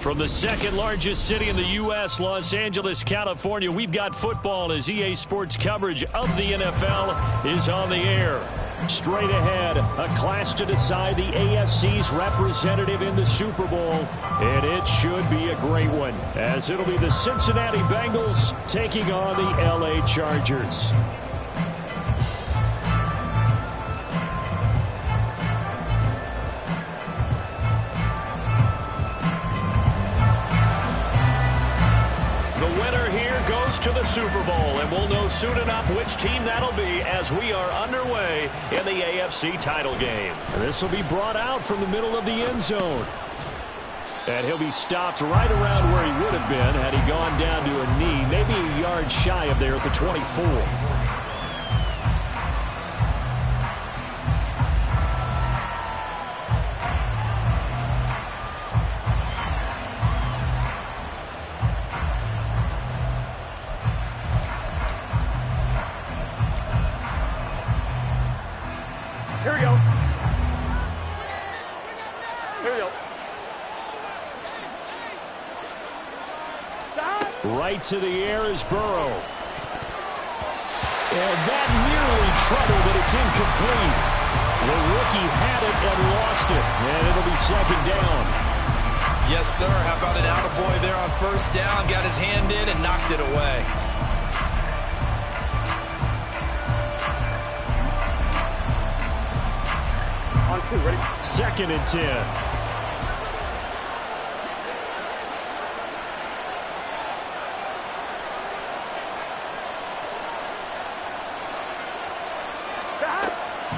From the second largest city in the U.S., Los Angeles, California, we've got football as EA Sports coverage of the NFL is on the air. Straight ahead, a clash to decide the AFC's representative in the Super Bowl, and it should be a great one, as it'll be the Cincinnati Bengals taking on the L.A. Chargers. To the Super Bowl, and we'll know soon enough which team that'll be as we are underway in the AFC title game. This will be brought out from the middle of the end zone. And he'll be stopped right around where he would have been had he gone down to a knee, maybe a yard shy of there at the 24. Here we go. Here we go. Stop. Right to the air is Burrow. And that nearly trouble, but it's incomplete. The rookie had it and lost it. And it'll be second down. Yes, sir. How about an attaboy there on first down? Got his hand in and knocked it away. On two, ready? Second and 10.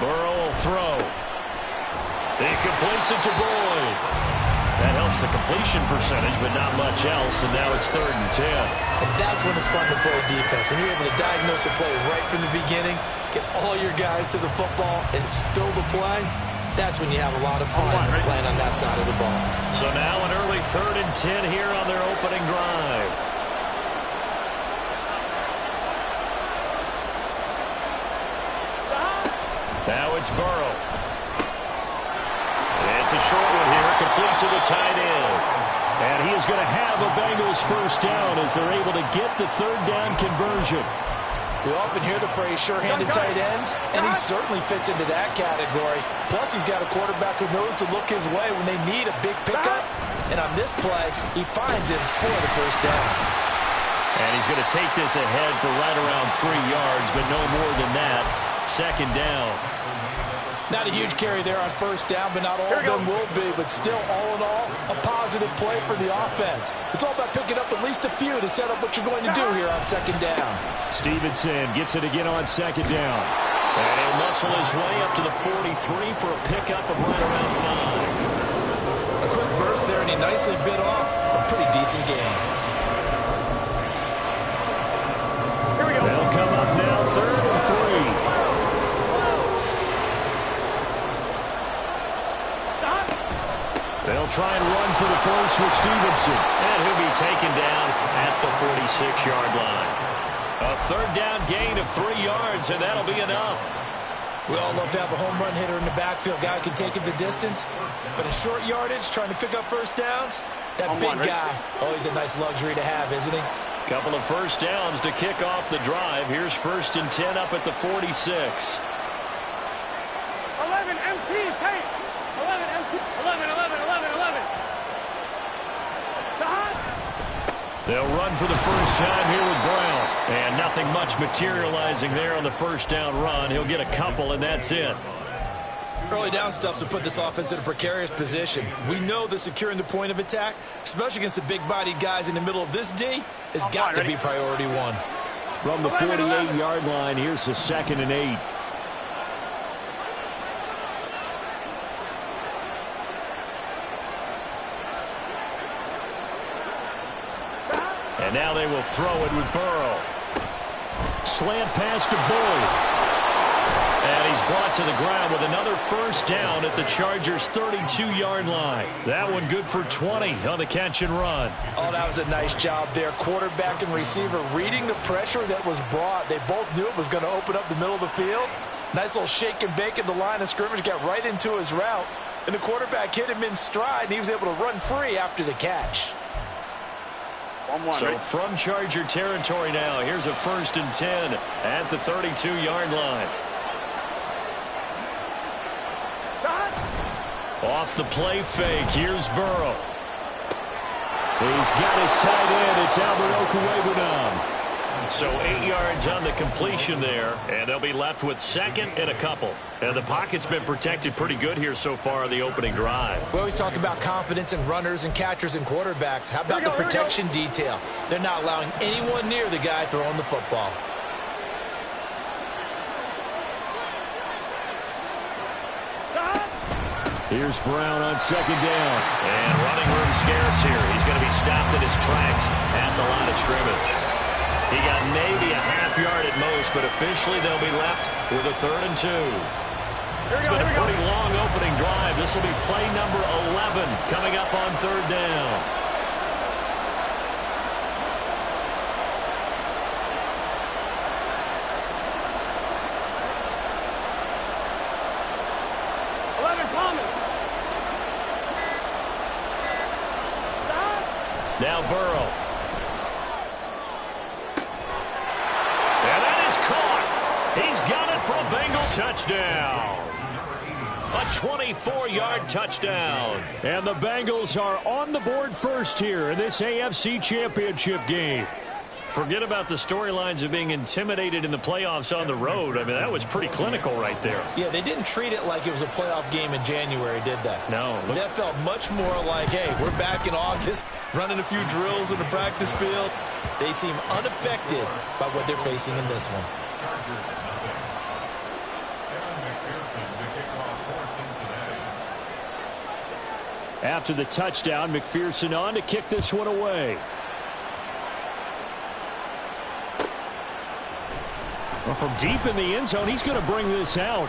Burrow will throw. He completes it to Boyd. That helps the completion percentage, but not much else, and now it's third and 10. And that's when it's fun to play defense. When you're able to diagnose a play right from the beginning, get all your guys to the football, and spill the play, that's when you have a lot of fun playing on that side of the ball. So now an early third and 10 here on their opening drive. Now it's Burrow. It's a short one here, complete to the tight end. And he is going to have a Bengals first down as they're able to get the third down conversion. We often hear the phrase sure-handed tight ends, and he certainly fits into that category. Plus, he's got a quarterback who knows to look his way when they need a big pickup. And on this play, he finds him for the first down. And he's going to take this ahead for right around 3 yards, but no more than that. Second down. Not a huge carry there on first down, but not all of them will be. But still, all in all, a positive play for the offense. It's all about picking up at least a few to set up what you're going to do here on second down. Stevenson gets it again on second down. And he'll muscle his way up to the 43 for a pickup of right around 5. A quick burst there, and he nicely bit off a pretty decent gain. Here we go. They'll come up now, third and 3. They'll try and run for the first with Stevenson. And he'll be taken down at the 46-yard line. A third down gain of 3 yards, and that'll be enough. We all love to have a home run hitter in the backfield. Guy can take it the distance. But in short yardage, trying to pick up first downs, that big guy, always a nice luxury to have, isn't he? Couple of first downs to kick off the drive. Here's first and 10 up at the 46. 11 MT, tape. 11 MT, 11, 11, 11, 11. They'll run for the first time here with Brown. And nothing much materializing there on the first down run. He'll get a couple, and that's it. Early down stuff to put this offense in a precarious position. We know that securing the point of attack, especially against the big-bodied guys in the middle of this D, has got to be priority one. From the 48-yard line, here's the second and 8. And now they will throw it with Burrow. Slant pass to Boyd. And he's brought to the ground with another first down at the Chargers' 32-yard line. That one good for 20 on the catch and run. Oh, that was a nice job there. Quarterback and receiver reading the pressure that was brought. They both knew it was going to open up the middle of the field. Nice little shake and bake at the line of scrimmage. Got right into his route. and the quarterback hit him in stride, and he was able to run free after the catch. So from Charger territory now, here's a 1st and 10 at the 32-yard line. Off the play fake, here's Burrow. He's got his tight end. It's Albert Okwuegbunam now. So 8 yards on the completion there, and they'll be left with 2nd and a couple. And the pocket's been protected pretty good here so far on the opening drive. We always talk about confidence in runners and catchers and quarterbacks. How about the protection detail? They're not allowing anyone near the guy throwing the football. Here's Brown on 2nd down. And running room scarce here. He's going to be stopped in his tracks at the line of scrimmage. He got maybe a half yard at most, but officially they'll be left with a 3rd and 2. It's been a pretty long opening drive. This will be play number 11 coming up on 3rd down. Now Burrow. And that is caught. He's got it for a Bengal touchdown. A 24-yard touchdown. And the Bengals are on the board first here in this AFC Championship game. Forget about the storylines of being intimidated in the playoffs on the road. I mean, that was pretty clinical right there. Yeah, they didn't treat it like it was a playoff game in January, did they? No. That felt much more like, hey, we're back in August, running a few drills in the practice field. They seem unaffected by what they're facing in this one. After the touchdown, McPherson on to kick this one away. Well, from deep in the end zone, he's going to bring this out.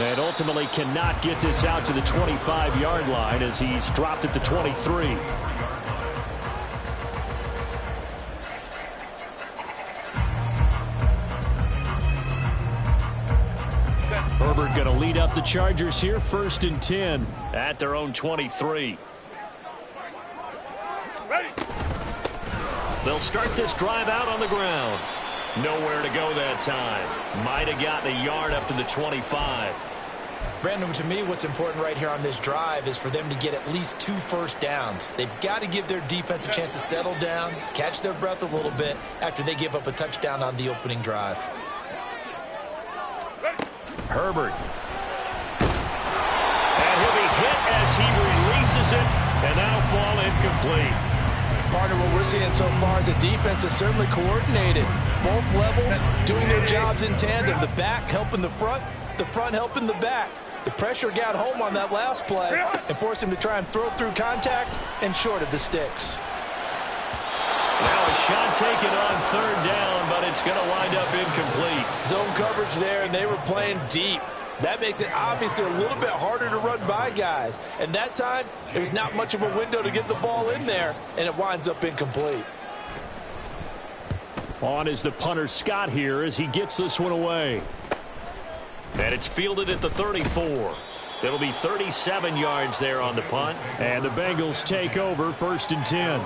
And ultimately cannot get this out to the 25-yard line as he's dropped at the 23. Herbert going to lead up the Chargers here, 1st and 10 at their own 23. They'll start this drive out on the ground. Nowhere to go that time. Might have gotten a yard up to the 25. Brandon, to me, what's important right here on this drive is for them to get at least 2 first downs. They've got to give their defense a chance to settle down, catch their breath a little bit after they give up a touchdown on the opening drive. Herbert. And he'll be hit as he releases it, and that'll fall incomplete. Partner, what we're seeing so far is the defense is certainly coordinated. Both levels doing their jobs in tandem. The back helping the front helping the back. The pressure got home on that last play and forced him to try and throw through contact and short of the sticks. Now a shot taken on 3rd down, but it's going to wind up incomplete. Zone coverage there, and they were playing deep. That makes it obviously a little bit harder to run by guys. And that time, there's not much of a window to get the ball in there, and it winds up incomplete. On is the punter Scott here as he gets this one away. And it's fielded at the 34. It'll be 37 yards there on the punt. And the Bengals take over, 1st and 10.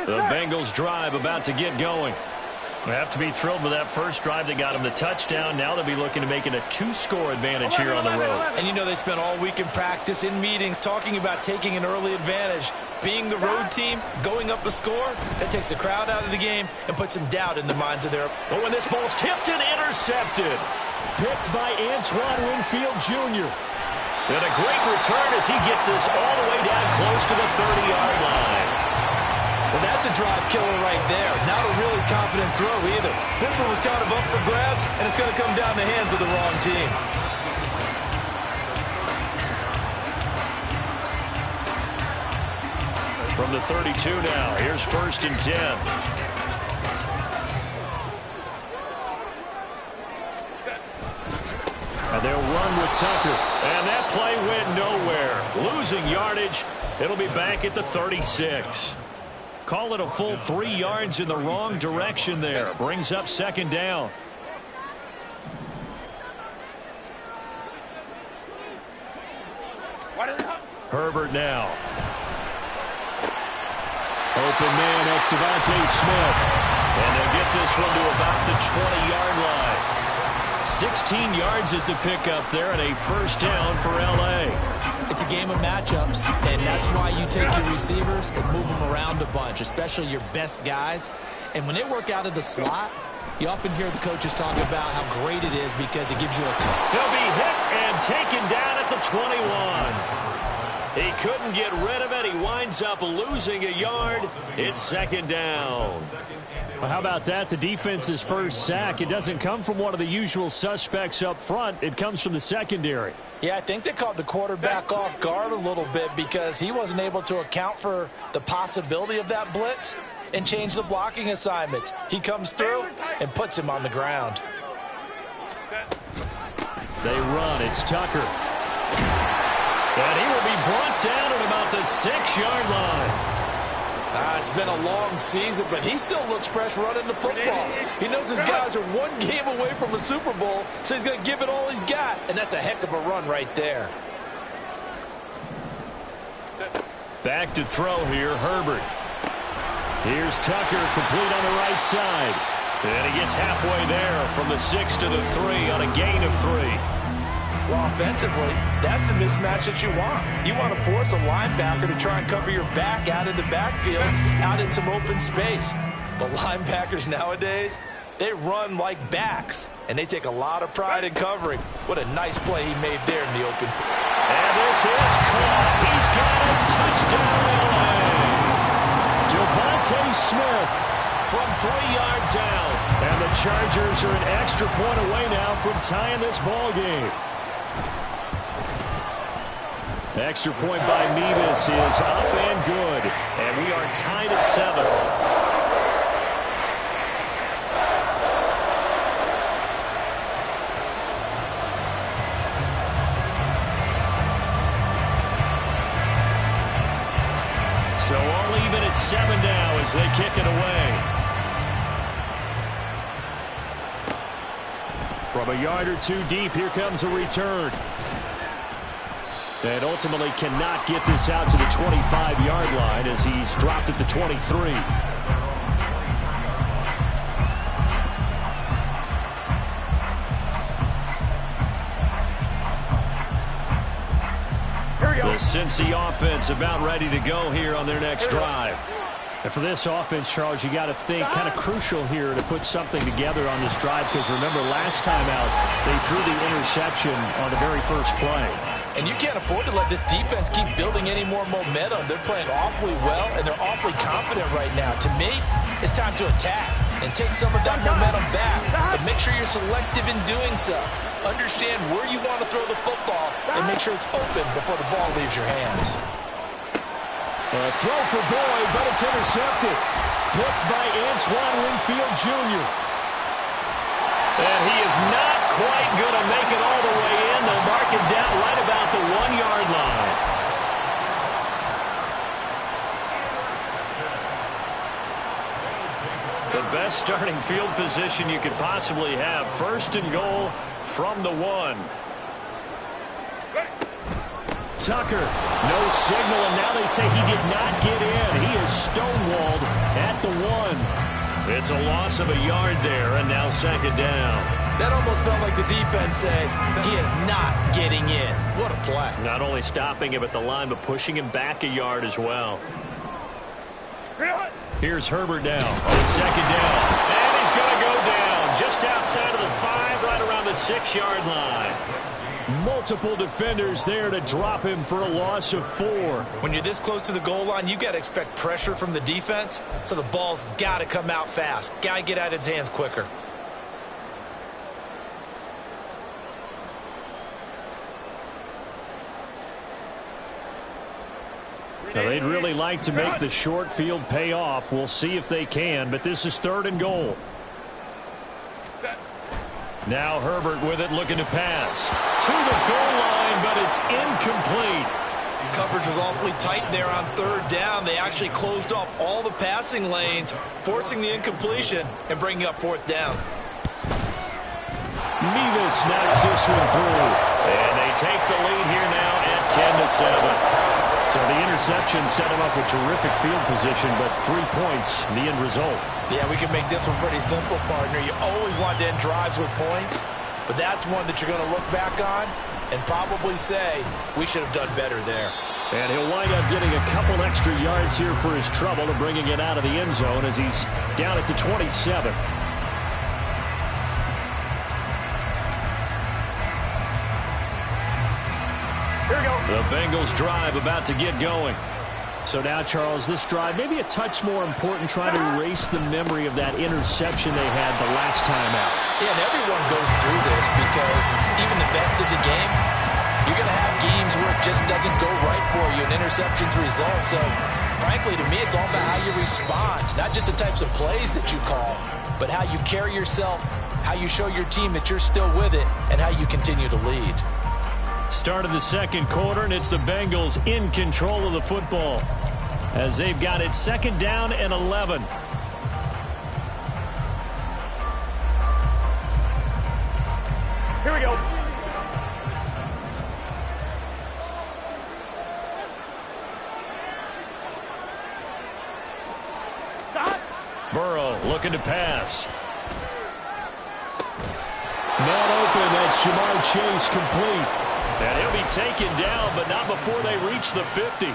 The Bengals drive about to get going. They have to be thrilled with that first drive that got them the touchdown. Now they'll be looking to make it a 2-score advantage here on the road. And you know they spent all week in practice, in meetings, talking about taking an early advantage. Being the road team, going up a score, that takes the crowd out of the game and puts some doubt in the minds of their... But when this ball's tipped and intercepted. Picked by Antoine Winfield Jr. And a great return as he gets this all the way down close to the 30-yard line. Well, that's a drive killer right there. Not a really confident throw either. This one was kind of up for grabs, and it's going to come down the hands of the wrong team. From the 32 now, here's 1st and 10. And they'll run with Tucker. And that play went nowhere. Losing yardage. It'll be back at the 36. Call it a full 3 yards in the wrong direction there. Brings up second down. Herbert now. Open man, that's Devontae Smith. And they'll get this one to about the 20-yard line. 16 yards is the pickup there and a first down for L.A. It's a game of matchups, and that's why you take your receivers and move them around a bunch, especially your best guys. And when they work out of the slot, you often hear the coaches talk about how great it is because it gives you a... He'll be hit and taken down at the 21. He couldn't get rid of it. He winds up losing a yard. It's second down. Well, how about that? The defense's first sack. It doesn't come from one of the usual suspects up front. It comes from the secondary. Yeah, I think they caught the quarterback off guard a little bit because he wasn't able to account for the possibility of that blitz and change the blocking assignments. He comes through and puts him on the ground. They run. It's Tucker. And he will be brought down at about the 6-yard line. It's been a long season, but he still looks fresh running the football. He knows his guys are one game away from a Super Bowl, so he's going to give it all he's got. And that's a heck of a run right there. Back to throw here, Herbert. Here's Tucker, complete on the right side. And he gets halfway there from the 6 to the 3 on a gain of 3. Well, offensively, that's the mismatch that you want. You want to force a linebacker to try and cover your back out in the backfield, out in some open space. But linebackers nowadays, they run like backs, and they take a lot of pride in covering. What a nice play he made there in the open field. And this is caught. He's got a touchdown. Devontae Smith from 3 yards out. And the Chargers are an extra point away now from tying this ball game. Extra point by Mevis is up and good. And we are tied at 7. So all even at 7 now as they kick it away. From a yard or two deep, here comes a return. And ultimately cannot get this out to the 25-yard line as he's dropped at the 23. The Cincy offense about ready to go here on their next drive. And for this offense, Charles, you got to think kind of crucial here to put something together on this drive because remember last time out they threw the interception on the very first play. And you can't afford to let this defense keep building any more momentum. They're playing awfully well, and they're awfully confident right now. To me, it's time to attack and take some of that momentum back. But make sure you're selective in doing so. Understand where you want to throw the football and make sure it's open before the ball leaves your hands. A throw for Boyd, but it's intercepted. Picked by Antoine Winfield Jr. And he is not quite going to make it all the way in. They'll mark him down right about the 1-yard line. The best starting field position you could possibly have. First and goal from the 1. Tucker, no signal, and now they say he did not get in. He is stonewalled at the 1. It's a loss of a yard there, and now second down. That almost felt like the defense said, he is not getting in. What a play. Not only stopping him at the line, but pushing him back a yard as well. Here's Herbert now on second down. And he's going to go down just outside of the 5, right around the 6-yard line. Multiple defenders there to drop him for a loss of 4. When you're this close to the goal line, you got to expect pressure from the defense, so the ball's got to come out fast. Got to get out of his hands quicker. Now, they'd really like to make the short field pay off. We'll see if they can, but this is 3rd and goal. Now Herbert with it, looking to pass. To the goal line, but it's incomplete. Coverage was awfully tight there on third down. They actually closed off all the passing lanes, forcing the incompletion and bringing up fourth down. Mevis knocks this one through. And they take the lead here now at 10-7. So the interception set him up with terrific field position, but 3 points, the end result. Yeah, we can make this one pretty simple, partner. You always want to end drives with points, but that's one that you're going to look back on and probably say, we should have done better there. And he'll wind up getting a couple extra yards here for his trouble and bringing it out of the end zone as he's down at the 27. The Bengals drive about to get going. So now, Charles, this drive maybe a touch more important, trying to erase the memory of that interception they had the last time out. Yeah, and everyone goes through this because even the best of the game, you're going to have games where it just doesn't go right for you, and interceptions result. So, frankly, to me, it's all about how you respond, not just the types of plays that you call, but how you carry yourself, how you show your team that you're still with it, and how you continue to lead. Start of the second quarter, and it's the Bengals in control of the football as they've got it second down and 11. Here we go. Stop. Burrow looking to pass. Man open, that's Jamar Chase complete. And he'll be taken down, but not before they reach the 50.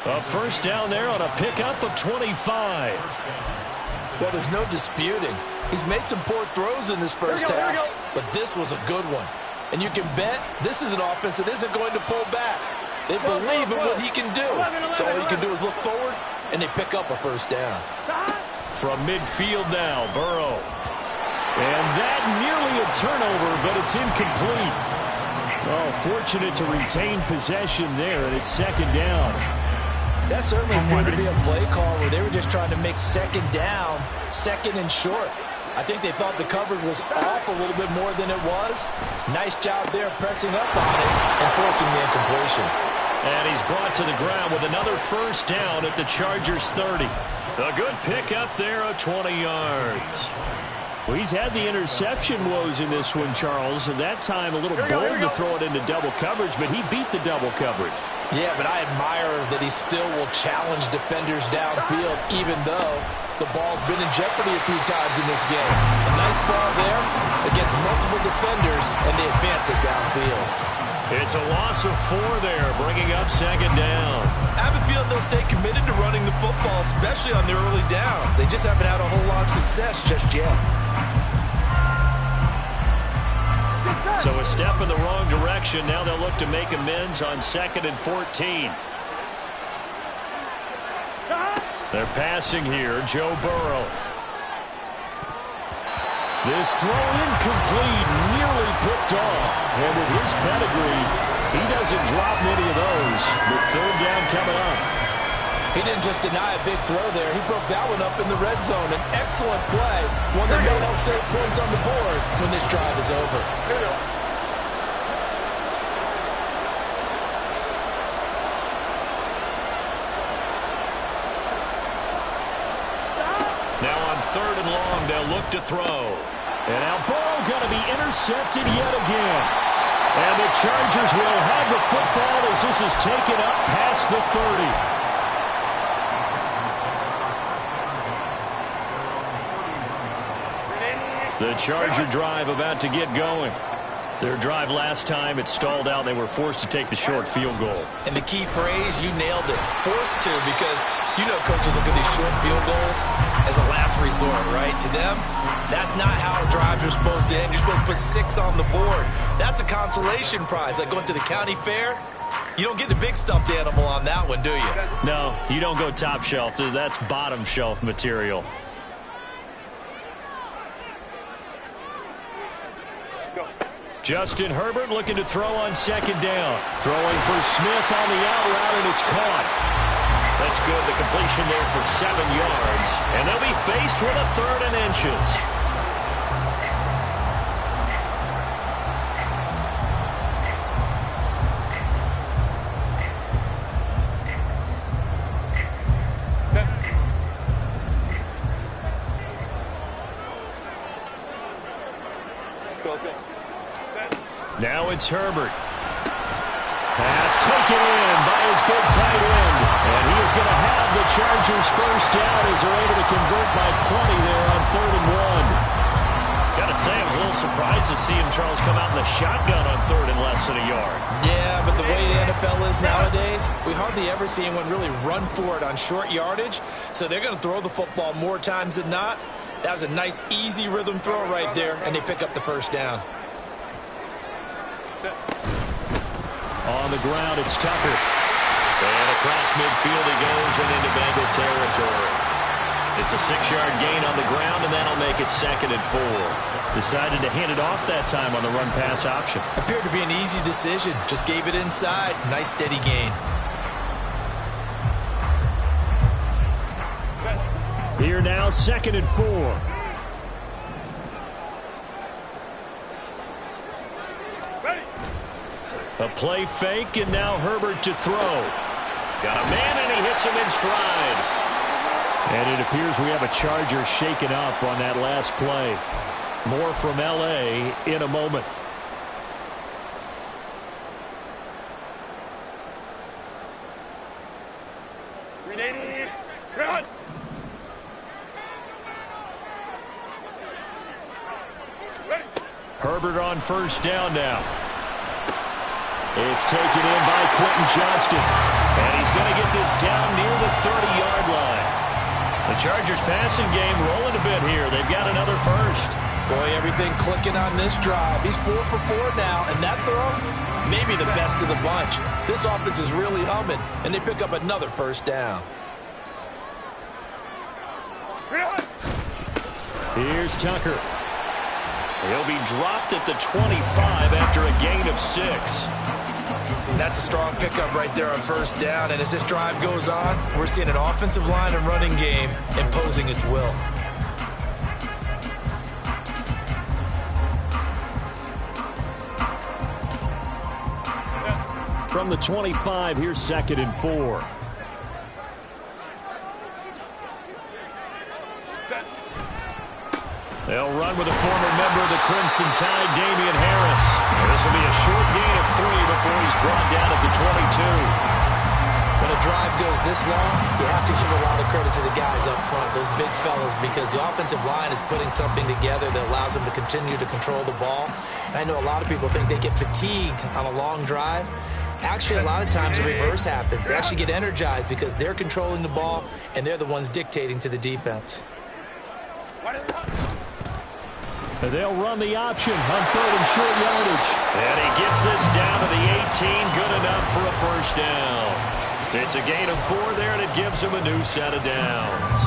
A first down there on a pickup of 25. Well, there's no disputing. He's made some poor throws in this first half, but this was a good one. And you can bet this is an offense that isn't going to pull back. They believe in what he can do. So all you can do is look forward, and they pick up a first down. From midfield now, Burrow. And that nearly a turnover, but it's incomplete. Oh, fortunate to retain possession there, and it's second down. That certainly appeared to be a play call where they were just trying to make second down, second and short. I think they thought the coverage was off a little bit more than it was. Nice job there pressing up on it and forcing the incompletion. And he's brought to the ground with another first down at the Chargers 30. A good pickup there of 20 yards. Well, he's had the interception woes in this one, Charles, and that time a little bold to throw it into double coverage, but he beat the double coverage. Yeah, but I admire that he still will challenge defenders downfield, even though the ball's been in jeopardy a few times in this game. A nice ball there against multiple defenders, and they advance it downfield. It's a loss of 4 there, bringing up second down. I have a feeling they'll stay committed to running the football, especially on the early downs. They just haven't had a whole lot of success just yet. So a step in the wrong direction. Now they'll look to make amends on 2nd and 14. They're passing here, Joe Burrow. This throw incomplete, nearly picked off. And with his pedigree, he doesn't drop many of those. With third down coming up. He didn't just deny a big throw there. He broke that one up in the red zone. An excellent play. One that may help save points on the board when this drive is over. Here we go. Now on 3rd and long, they'll look to throw. And now Burrow going to be intercepted yet again. And the Chargers will have the football as this is taken up past the 30. The Charger drive about to get going. Their drive last time, it stalled out. They were forced to take the short field goal. And the key phrase, you nailed it. Forced to, because you know coaches look at these short field goals as a last resort, right? To them, that's not how drives are supposed to end. You're supposed to put 6 on the board. That's a consolation prize, like going to the county fair. You don't get the big stuffed animal on that one, do you? No, you don't go top shelf. That's bottom shelf material. Justin Herbert looking to throw on second down. Throwing for Smith on the out route, and it's caught. That's good. The completion there for 7 yards. And they'll be faced with a 3rd and inches. Now it's Herbert. Pass taken in by his big tight end. And he is going to have the Chargers first down as they're able to convert by plenty there on 3rd and 1. Got to say, I was a little surprised to see him, Charles, come out in the shotgun on 3rd and less than a yard. Yeah, but the way the NFL is nowadays, we hardly ever see anyone really run for it on short yardage. So they're going to throw the football more times than not. That was a nice, easy rhythm throw right there, and they pick up the first down. On the ground, it's Tucker. And across midfield he goes and into Bengal territory. It's a 6-yard gain on the ground, and that'll make it 2nd and 4. Decided to hand it off that time on the run-pass option. Appeared to be an easy decision. Just gave it inside. Nice, steady gain. Here now, 2nd and 4. A play fake, and now Herbert to throw. Got a man, and he hits him in stride. And it appears we have a Charger shaken up on that last play. More from L.A. in a moment. Run! Herbert on first down now. It's taken in by Quentin Johnston. And he's going to get this down near the 30-yard line. The Chargers passing game rolling a bit here. They've got another first. Boy, everything clicking on this drive. He's 4 for 4 now, and that throw, maybe the best of the bunch. This offense is really humming, and they pick up another first down. Here's Tucker. He'll be dropped at the 25 after a gain of 6. That's a strong pickup right there on first down, and as this drive goes on, we're seeing an offensive line and running game imposing its will. From the 25, here's 2nd and 4. They'll run with a former member of the Crimson Tide, Damian Harris. And this will be a short gain of 3 before he's brought down at the 22. When a drive goes this long, you have to give a lot of credit to the guys up front, those big fellas, because the offensive line is putting something together that allows them to continue to control the ball. And I know a lot of people think they get fatigued on a long drive. Actually, a lot of times the reverse happens. They actually get energized because they're controlling the ball, and they're the ones dictating to the defense. And they'll run the option on 3rd and short yardage. And he gets this down to the 18, good enough for a first down. It's a gain of 4 there, and it gives him a new set of downs.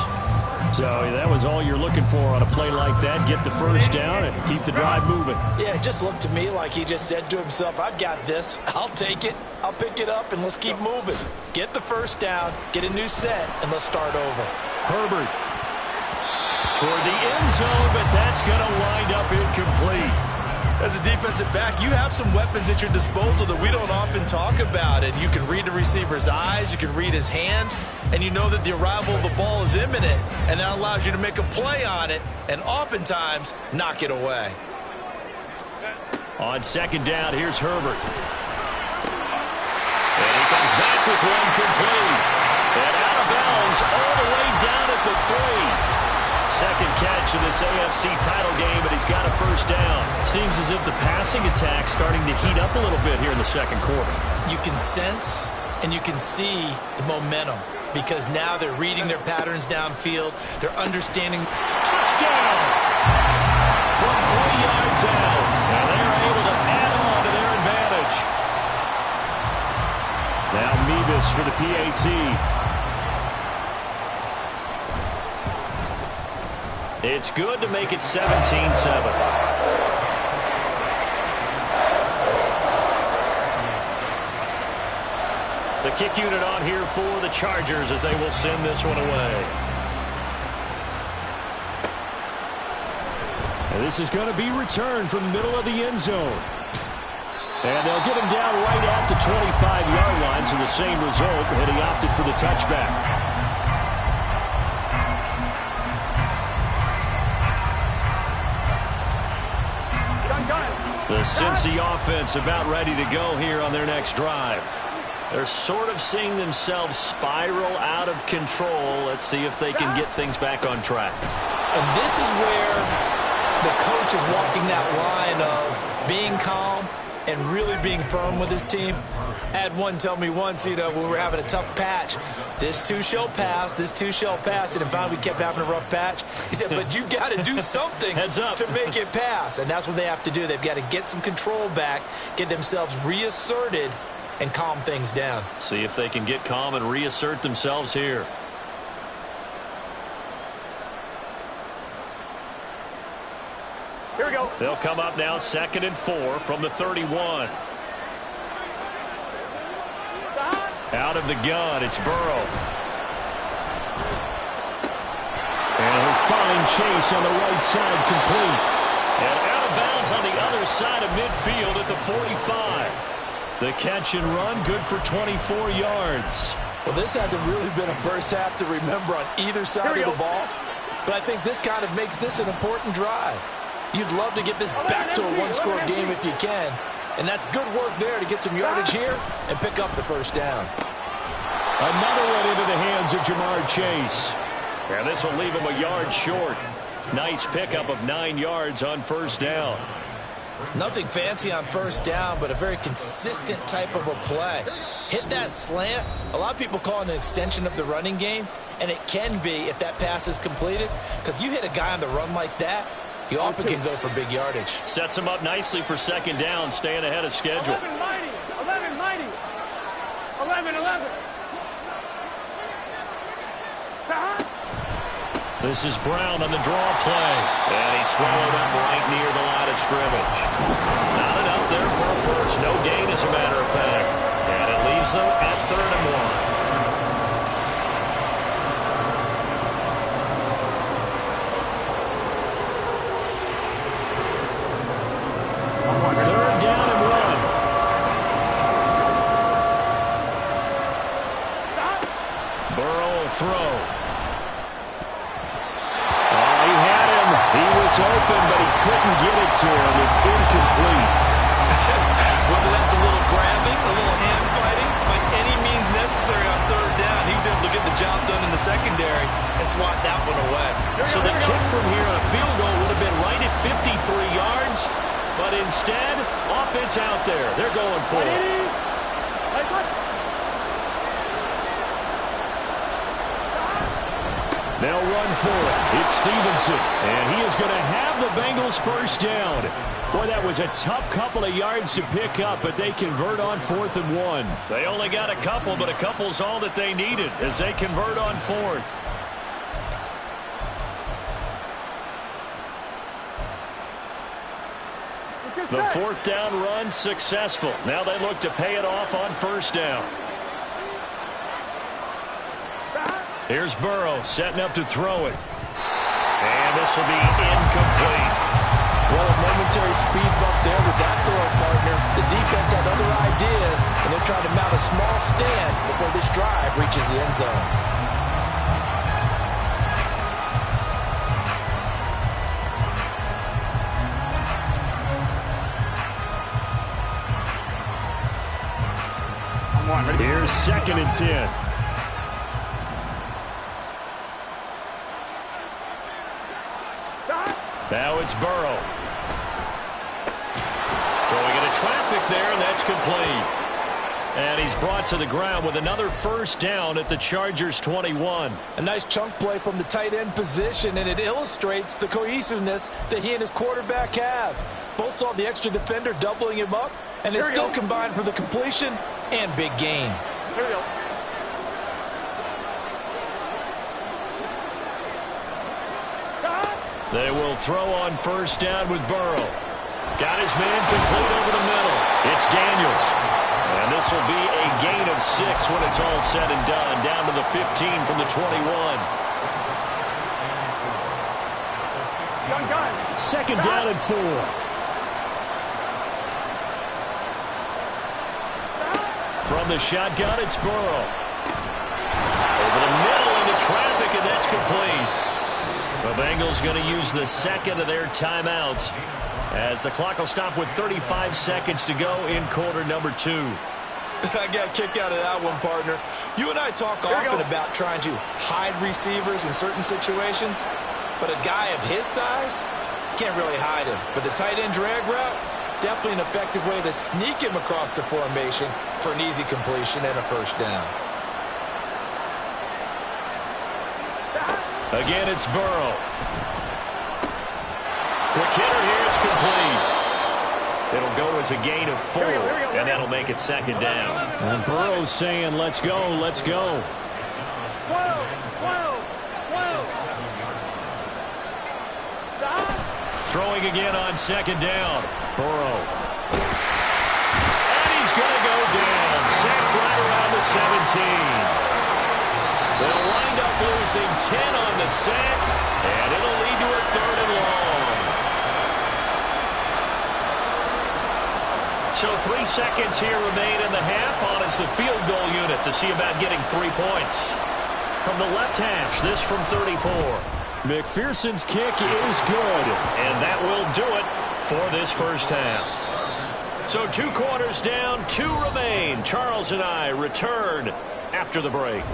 So that was all you're looking for on a play like that. Get the first down and keep the drive moving. Yeah, it just looked to me like he just said to himself, I've got this. I'll take it. I'll pick it up, and let's keep moving. Get the first down, get a new set, and let's start over. Herbert toward the end zone, but that's going to wind up incomplete. As a defensive back, you have some weapons at your disposal that we don't often talk about. And you can read the receiver's eyes, you can read his hands, and you know that the arrival of the ball is imminent. And that allows you to make a play on it and oftentimes knock it away. On 2nd down, here's Herbert. And he comes back with one complete. And out of bounds all the way down at the 3. Second catch of this AFC title game, but he's got a first down. Seems as if the passing attack's starting to heat up a little bit here in the second quarter. You can sense and you can see the momentum because now they're reading their patterns downfield. They're understanding. Touchdown! From 3 yards out. And they're able to add on to their advantage. Now Mevis for the PAT. It's good to make it 17-7. The kick unit on here for the Chargers as they will send this one away. And this is going to be returned from the middle of the end zone. And they'll get him down right at the 25-yard line, so the same result, and he opted for the touchback. The Cincy offense about ready to go here on their next drive. They're sort of seeing themselves spiral out of control. Let's see if they can get things back on track. And this is where the coach is walking that line of being calm and really being firm with his team. I had one tell me once, when we were having a tough patch, this too shall pass, this too shall pass. And finally we kept having a rough patch. He said, but you got to do something to make it pass. And that's what they have to do. They've got to get some control back, get themselves reasserted, and calm things down. See if they can get calm and reassert themselves here. Here we go. They'll come up now 2nd and 4 from the 31. Out of the gun, it's Burrow. And a fine chase on the right side, complete. And out of bounds on the other side of midfield at the 45. The catch and run, good for 24 yards. Well, this hasn't really been a first half to remember on either side of the ball. But I think this kind of makes this an important drive. You'd love to get this back to a one-score game if you can. And that's good work there to get some yardage here and pick up the first down. Another one into the hands of Jamar Chase. And this will leave him a yard short. Nice pickup of 9 yards on first down. Nothing fancy on first down, but a very consistent type of a play. Hit that slant. A lot of people call it an extension of the running game, and it can be if that pass is completed, because you hit a guy on the run like that, he often can go for big yardage. Sets him up nicely for second down, staying ahead of schedule. 11-90. 11-11. This is Brown on the draw play. And he's swallowed up right near the line of scrimmage. Not enough there for a first. No gain, as a matter of fact. And it leaves them at 3rd and 1. 3rd down and 1. Burrow will throw. Open, but he couldn't get it to him. It's incomplete. Whether that's a little grabbing, a little hand fighting, by any means necessary on 3rd down, he's able to get the job done in the secondary and swat that one away. So the kick from here on a field goal would have been right at 53 yards, but instead, offense out there. They're going for it. They'll run for it. It's Stevenson, and he is going to have the Bengals first down. Boy, that was a tough couple of yards to pick up, but they convert on 4th and 1. They only got a couple, but a couple's all that they needed as they convert on 4th. The 4th down run successful. Now they look to pay it off on first down. Here's Burrow setting up to throw it. And this will be incomplete. Well, a momentary speed bump there with that throw partner. The defense had other ideas, and they're trying to mount a small stand before this drive reaches the end zone. Here's 2nd and 10. Now it's Burrow. Throwing into traffic there, and that's complete. And he's brought to the ground with another first down at the Chargers' 21. A nice chunk play from the tight end position, and it illustrates the cohesiveness that he and his quarterback have. Both saw the extra defender doubling him up, and they still combined for the completion and big gain. Here we go. They will throw on first down with Burrow. Got his man complete over the middle. It's Daniels. And this will be a gain of 6 when it's all said and done. Down to the 15 from the 21. 2nd down and 4. From the shotgun, it's Burrow. Over the middle into traffic, and that's complete. The Bengals going to use the 2nd of their timeouts As the clock will stop with 35 seconds to go in quarter number 2. I got a kick out of that one, partner. You and I talk often about trying to hide receivers in certain situations, but a guy of his size can't really hide him. But the tight end drag route, definitely an effective way to sneak him across the formation for an easy completion and a first down. Again, it's Burrow. The kidder here is complete. It'll go as a gain of 4, and that'll make it second down. And Burrow's saying, let's go, let's go. 12. Throwing again on second down. Burrow. And he's going to go down. Sacked right around the 17. They'll wind up losing 10 on the sack, and it'll lead to a 3rd and long. So 3 seconds here remain in the half. On it's the field goal unit to see about getting 3 points. From the left hash, this from 34. McPherson's kick is good. And that will do it for this first half. So 2 quarters down, 2 remain. Charles and I return after the break.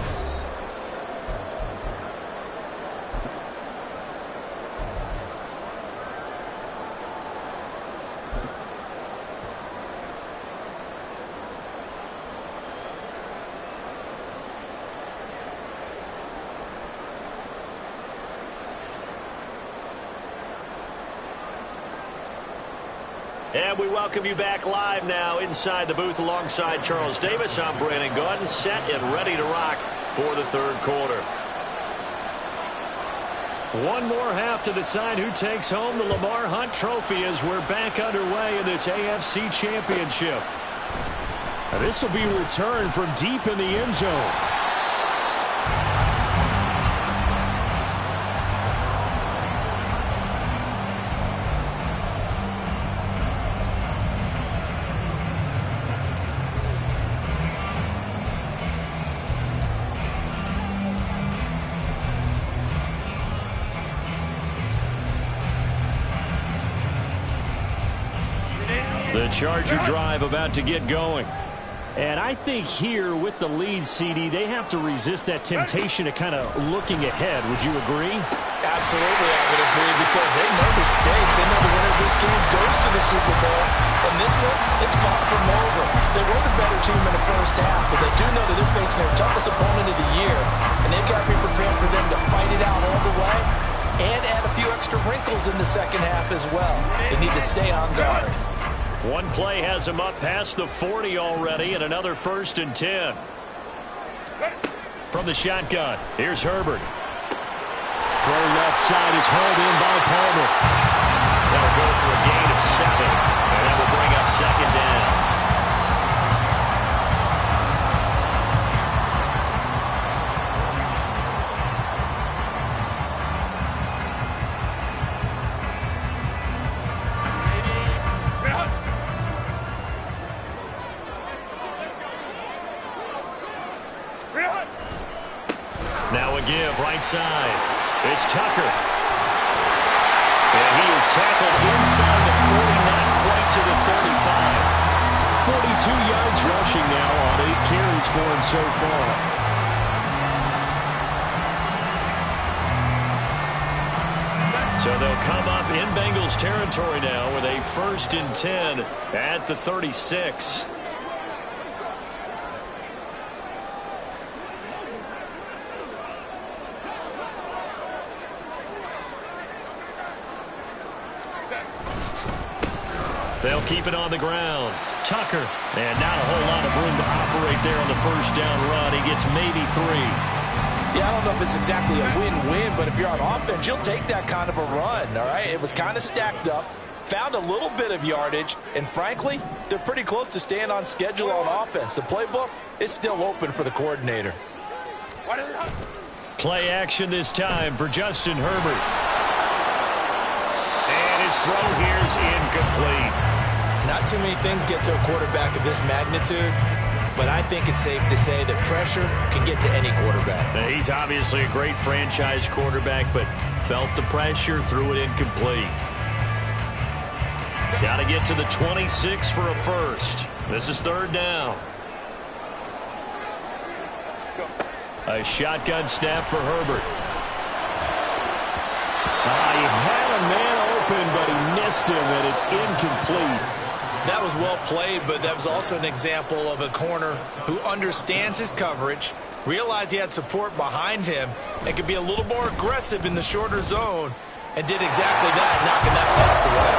And we welcome you back live now inside the booth alongside Charles Davis. I'm Brandon Gaudin, set and ready to rock for the 3rd quarter. One more half to decide who takes home the Lamar Hunt Trophy as we're back underway in this AFC Championship. Now, this will be returned from deep in the end zone. The Charger drive about to get going. And I think here with the lead, CD, they have to resist that temptation of kind of looking ahead. Would you agree? Absolutely, I would agree, because they know the stakes. They know the winner of this game goes to the Super Bowl. And this one, it's far from over. They were the better team in the first half, but they do know that they're facing their toughest opponent of the year. And they've got to be prepared for them to fight it out all the way and add a few extra wrinkles in the second half as well. They need to stay on guard. One play has him up past the 40 already, and another 1st and 10. From the shotgun, here's Herbert. Throw left side is hauled in by Palmer. That'll go for a gain of 7, and that will bring up second down. Now a give, right side. It's Tucker. And he is tackled inside the 40, not quite to the 35. 42 yards rushing now on 8 carries for him so far. So they'll come up in Bengals territory now with a 1st and 10 at the 36. They'll keep it on the ground. Tucker. And not a whole lot of room to operate there on the first down run. He gets maybe 3. Yeah, I don't know if it's exactly a win-win, but if you're on offense, you'll take that kind of a run, all right? It was kind of stacked up, found a little bit of yardage, and frankly, they're pretty close to staying on schedule on offense. The playbook is still open for the coordinator. Play action this time for Justin Herbert. And his throw here is incomplete. Not too many things get to a quarterback of this magnitude, but I think it's safe to say that pressure can get to any quarterback. Now, he's obviously a great franchise quarterback, but felt the pressure, threw it incomplete. Got to get to the 26 for a first. This is third down. A shotgun snap for Herbert. He had a man open, but he missed him, and it's incomplete. That was well played, but that was also an example of a corner who understands his coverage, realized he had support behind him, and could be a little more aggressive in the shorter zone, and did exactly that, knocking that pass away.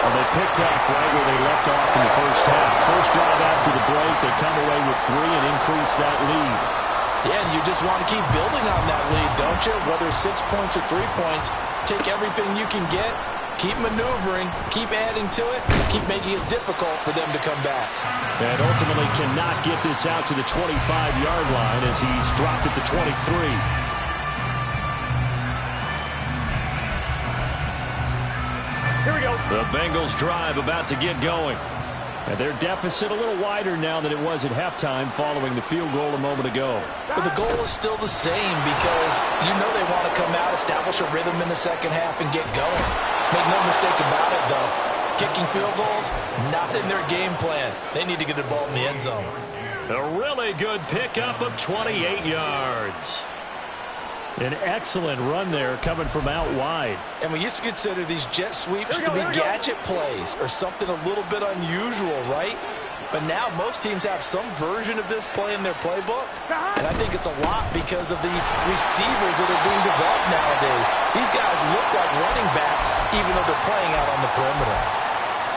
Well, they picked up right where they left off in the first half. First drive after the break, they come away with 3 and increase that lead. Yeah, and you just want to keep building on that lead, don't you? Whether it's 6 points or 3 points, take everything you can get, keep maneuvering, keep adding to it, keep making it difficult for them to come back. And ultimately cannot get this out to the 25-yard line as he's dropped at the 23. Here we go. The Bengals drive about to get going. And their deficit a little wider now than it was at halftime following the field goal a moment ago. But the goal is still the same because you know they want to come out, establish a rhythm in the second half, and get going. Make no mistake about it, though. Kicking field goals, not in their game plan. They need to get the ball in the end zone. A really good pickup of 28 yards. An excellent run there coming from out wide. And we used to consider these jet sweeps to be gadget plays or something a little bit unusual, right? But now most teams have some version of this play in their playbook. And I think it's a lot because of the receivers that are being developed nowadays. These guys look like running backs even though they're playing out on the perimeter.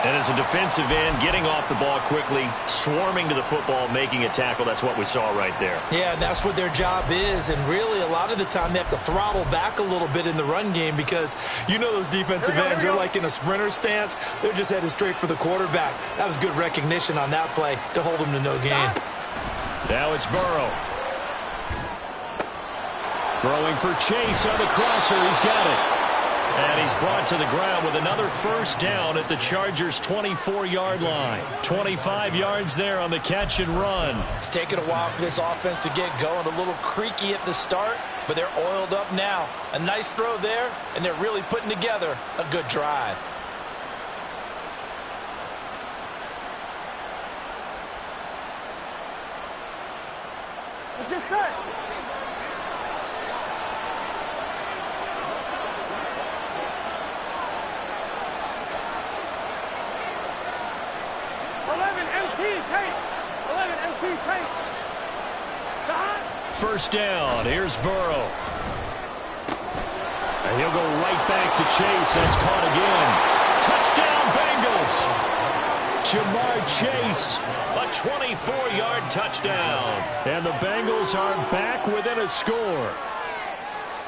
And as a defensive end, getting off the ball quickly, swarming to the football, making a tackle, that's what we saw right there. Yeah, that's what their job is. And really, a lot of the time, they have to throttle back a little bit in the run game because you know those defensive ends are like in a sprinter stance. They're just headed straight for the quarterback. That was good recognition on that play to hold them to no gain. Now it's Burrow. Throwing for Chase on the crosser. He's got it. And he's brought to the ground with another first down at the Chargers' 24-yard line. 25 yards there on the catch and run. It's taken a while for this offense to get going. A little creaky at the start, but they're oiled up now. A nice throw there, and they're really putting together a good drive. Let's get set. First down. Here's Burrow. And he'll go right back to Chase. That's caught again. Touchdown, Bengals. Jamar Chase. A 24-yard touchdown. And the Bengals are back within a score.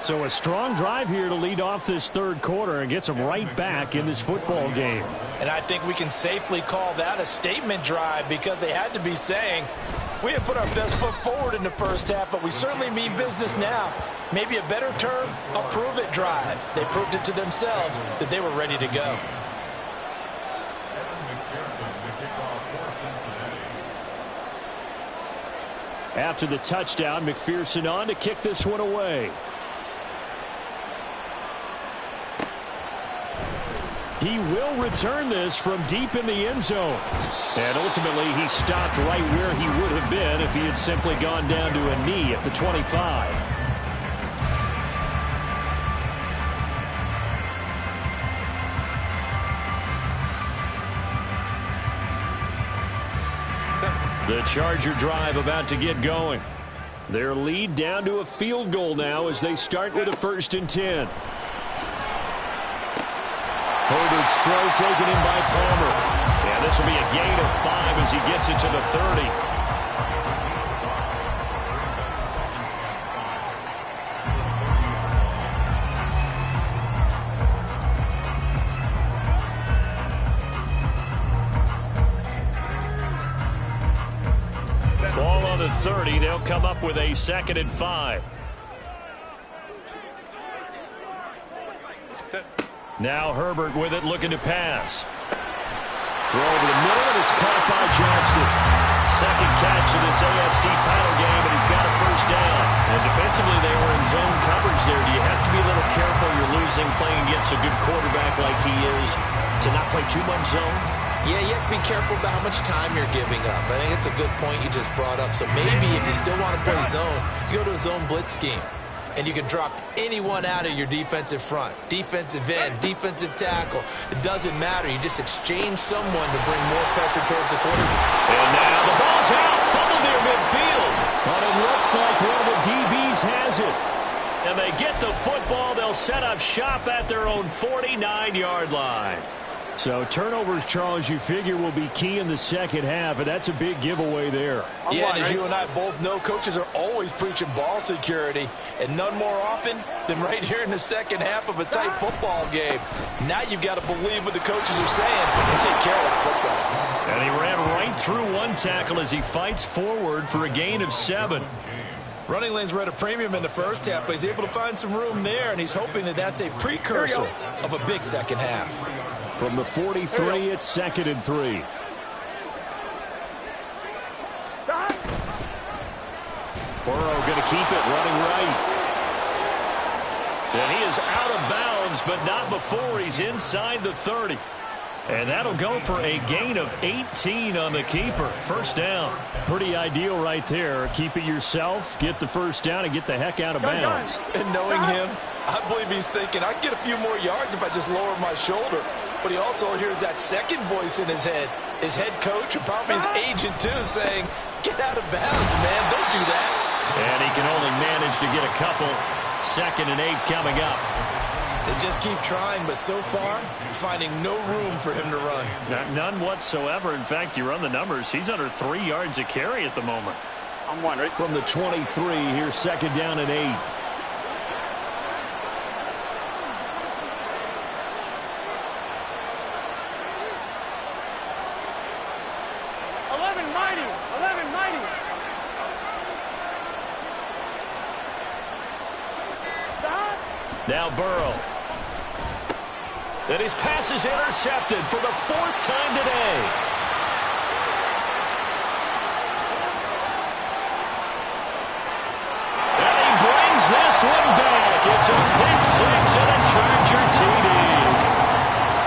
So a strong drive here to lead off this third quarter and gets them right back in this football game. And I think we can safely call that a statement drive because they had to be saying, we have put our best foot forward in the first half, but we certainly mean business now. Maybe a better term, a prove-it drive. They proved it to themselves that they were ready to go. After the touchdown, McPherson on to kick this one away. He will return this from deep in the end zone. And ultimately, he stopped right where he would have been if he had simply gone down to a knee at the 25. The Charger drive about to get going. Their lead down to a field goal now as they start with a 1st and 10. Herbert's throw taken in by Palmer. And this will be a gain of 5 as he gets it to the 30. Ball on the 30. They'll come up with a 2nd and 5. Now Herbert with it, looking to pass. Throw over the middle, and it's caught by Johnston. Second catch of this AFC title game, and he's got a first down. And defensively, they were in zone coverage there. Do you have to be a little careful? You're losing, playing against a good quarterback like he is. to not play too much zone? Yeah, you have to be careful about how much time you're giving up. I think it's a good point you just brought up. So maybe if you still want to play zone, you go to a zone blitz scheme. And you can drop anyone out of your defensive front. Defensive end, defensive tackle. It doesn't matter. You just exchange someone to bring more pressure towards the quarterback. And now the ball's out. Fumble near midfield. But it looks like one of the DBs has it. And they get the football. They'll set up shop at their own 49-yard line. So turnovers, Charles, you figure will be key in the second half, and that's a big giveaway there. Yeah, and as you and I both know, coaches are always preaching ball security, and none more often than right here in the second half of a tight football game. Now you've got to believe what the coaches are saying and take care of that football. And he ran right through one tackle as he fights forward for a gain of 7. Running lanes were at a premium in the first half, but he's able to find some room there, and he's hoping that that's a precursor of a big second half. From the 43, it's 2nd and 3. Burrow going to keep it running right. And he is out of bounds, but not before he's inside the 30. And that'll go for a gain of 18 on the keeper. First down. Pretty ideal right there. Keep it yourself, get the first down, and get the heck out of bounds. And knowing him, I believe he's thinking, I can get a few more yards if I just lower my shoulder. But he also hears that second voice in his head, his head coach and probably his agent too, saying, get out of bounds, man, don't do that. And he can only manage to get a couple. 2nd and 8 coming up. They just keep trying, but so far, finding no room for him to run. None whatsoever. In fact, you run the numbers, he's under 3 yards a carry at the moment. I'm one, right? From the 23, here's 2nd down and 8. Now Burrow. And his pass is intercepted for the 4th time today. And he brings this one back. It's a pick 6 and a Charger TD.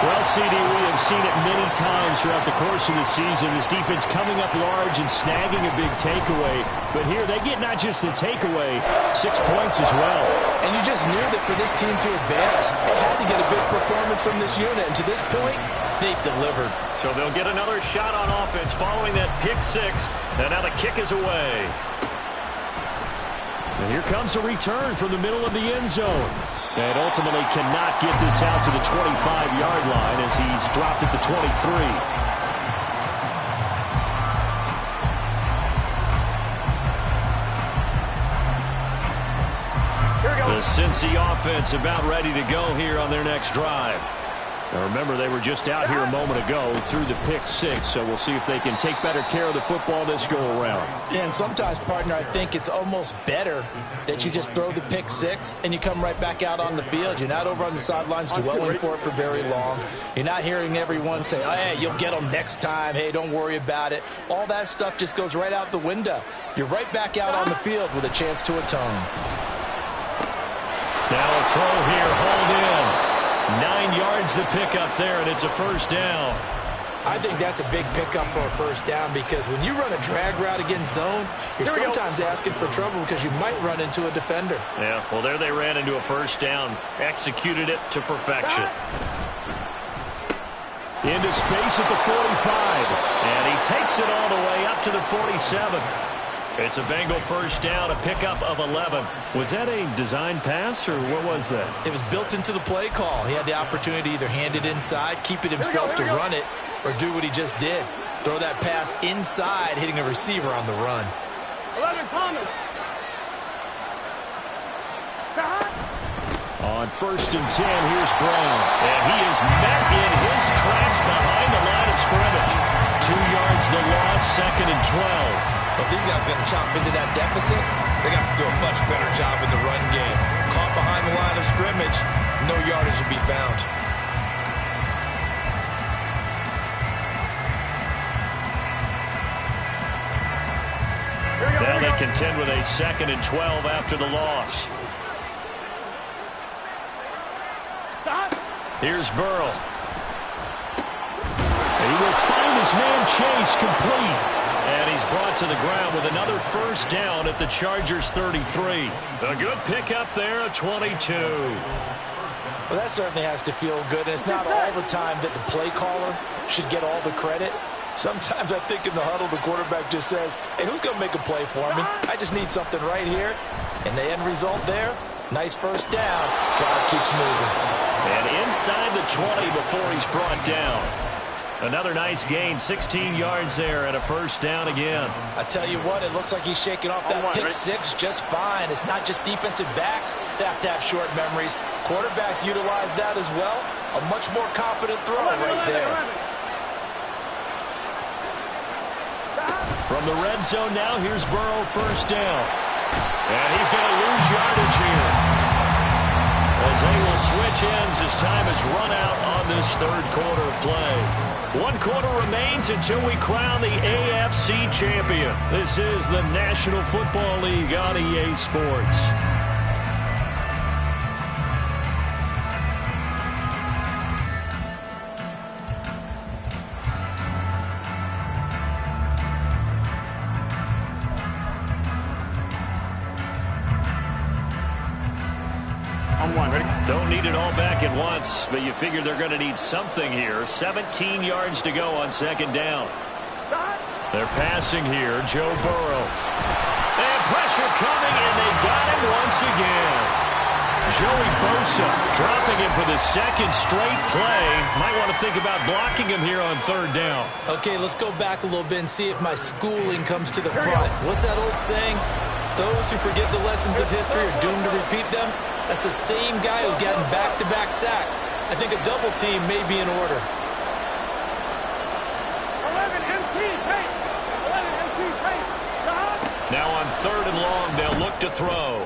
Well, CD, we have seen it many times throughout the course of the season. This defense coming up large and snagging a big takeaway. But here they get not just the takeaway, 6 points as well. And you just knew that for this team to advance, they had to get a big performance from this unit. And to this point, they've delivered. So they'll get another shot on offense following that pick 6. And now the kick is away. And here comes a return from the middle of the end zone. And ultimately cannot get this out to the 25-yard line as he's dropped at the 23. The Cincy offense about ready to go here on their next drive. Now remember, they were just out here a moment ago through the pick 6, so we'll see if they can take better care of the football this go-around. Yeah, and sometimes, partner, I think it's almost better that you just throw the pick 6 and you come right back out on the field. You're not over on the sidelines dwelling for it for very long. You're not hearing everyone say, oh, hey, you'll get them next time. Hey, don't worry about it. All that stuff just goes right out the window. You're right back out on the field with a chance to atone. Now a throw here, hold in. 9 yards the pickup there, and it's a first down. I think that's a big pickup for a first down because when you run a drag route against zone, you're sometimes asking for trouble because you might run into a defender. Yeah, well, there they ran into a first down. Executed it to perfection. Into space at the 45. And he takes it all the way up to the 47. It's a Bengal first down, a pickup of 11. Was that a design pass, or what was that? It was built into the play call. He had the opportunity to either hand it inside, keep it himself to run it, or do what he just did. Throw that pass inside, hitting a receiver on the run. 11, Thomas. On 1st and 10, here's Brown. And he is met in his tracks behind the line of scrimmage. 2 yards the loss, 2nd and 12. But these guys are going to chop into that deficit. They got to do a much better job in the run game. Caught behind the line of scrimmage, no yardage to be found. Now they contend with a 2nd and 12 after the loss. Stop. Here's Burrow. His man Chase complete. And he's brought to the ground with another first down at the Chargers 33. A good pickup there, a 22. Well, that certainly has to feel good. And it's not all the time that the play caller should get all the credit. Sometimes I think in the huddle, the quarterback just says, hey, who's going to make a play for me? I just need something right here. And the end result there, nice first down. Drive keeps moving. And inside the 20 before he's brought down. Another nice gain, 16 yards there and a first down again. I tell you what, it looks like he's shaking off that pick six just fine. It's not just defensive backs that have to have short memories. Quarterbacks utilize that as well. A much more confident throw right there. From the red zone now, here's Burrow first down. And he's going to lose yardage here. As they will switch ends as time has run out on this third quarter of play. 1 quarter remains until we crown the AFC champion. This is the National Football League on EA Sports. Don't need it all back at once, but you figure they're going to need something here. 17 yards to go on second down. They're passing here, Joe Burrow. And pressure coming, and they got him once again. Joey Bosa dropping him for the second straight play. Might want to think about blocking him here on third down. Okay, let's go back a little bit and see if my schooling comes to the front. What's that old saying? Those who forget the lessons of history are doomed to repeat them. That's the same guy who's getting back-to-back sacks. I think a double team may be in order. 11 MT pace. 11 MT pace. Stop. Now on third and long, they'll look to throw.